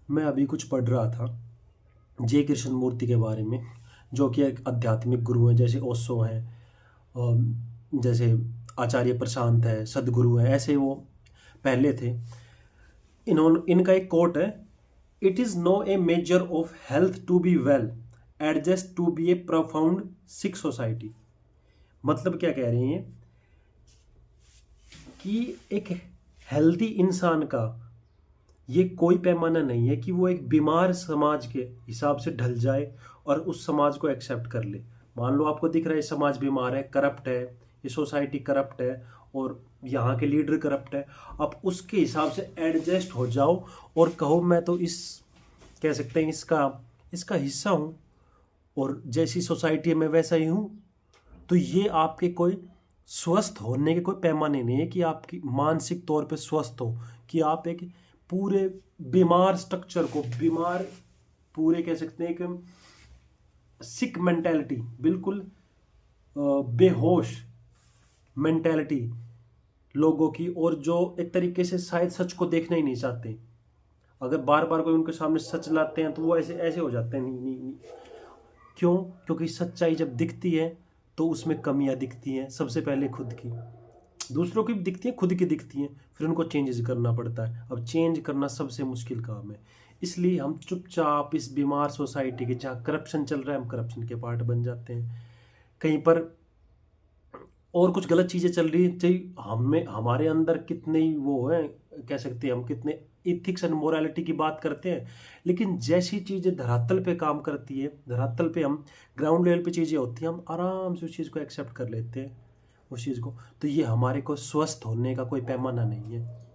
मैं अभी कुछ पढ़ रहा था जे कृष्णमूर्ति के बारे में, जो कि एक आध्यात्मिक गुरु हैं, जैसे ओशो हैं, जैसे आचार्य प्रशांत है, सदगुरु हैं, ऐसे वो पहले थे। इनका एक कोट है, it is no a measure of health to be well, adjust to be a profound sick society. मतलब क्या कह रहे हैं कि एक हेल्दी इंसान का ये कोई पैमाना नहीं है कि वो एक बीमार समाज के हिसाब से ढल जाए और उस समाज को एक्सेप्ट कर ले। मान लो आपको दिख रहा है ये समाज बीमार है, करप्ट है, ये सोसाइटी करप्ट है और यहाँ के लीडर करप्ट है, आप उसके हिसाब से एडजस्ट हो जाओ और कहो मैं तो इस कह सकते हैं इसका इसका हिस्सा हूँ और जैसी सोसाइटी में वैसा ही हूँ। तो ये आपके कोई स्वस्थ होने के कोई पैमाने नहीं है कि आपकी मानसिक तौर पे स्वस्थ हो, कि आप एक पूरे बीमार स्ट्रक्चर को, बीमार पूरे कह सकते हैं कि सिक मेंटेलिटी, बिल्कुल बेहोश मेंटेलिटी लोगों की, और जो एक तरीके से शायद सच को देखना ही नहीं चाहते। अगर बार बार कोई उनके सामने सच लाते हैं तो वो ऐसे ऐसे हो जाते हैं, नहीं नहीं नहीं। क्यों? क्योंकि सच्चाई जब दिखती है तो उसमें कमियां दिखती हैं, सबसे पहले खुद की, दूसरों की भी दिखती हैं, खुद की दिखती हैं, फिर उनको चेंजेस करना पड़ता है। अब चेंज करना सबसे मुश्किल काम है, इसलिए हम चुपचाप इस बीमार सोसाइटी के, जहाँ करप्शन चल रहा है, हम करप्शन के पार्ट बन जाते हैं। कहीं पर और कुछ गलत चीज़ें चल रही है, चाहे हमें हमारे अंदर कितने ही वो हैं, कह सकते हैं हम कितने इथिक्स एंड मोरालिटी की बात करते हैं, लेकिन जैसी चीज़ें धरातल पे काम करती है, धरातल पे हम ग्राउंड लेवल पे चीज़ें होती हैं, हम आराम से उस चीज़ को एक्सेप्ट कर लेते हैं, उस चीज़ को। तो ये हमारे को स्वस्थ होने का कोई पैमाना नहीं है।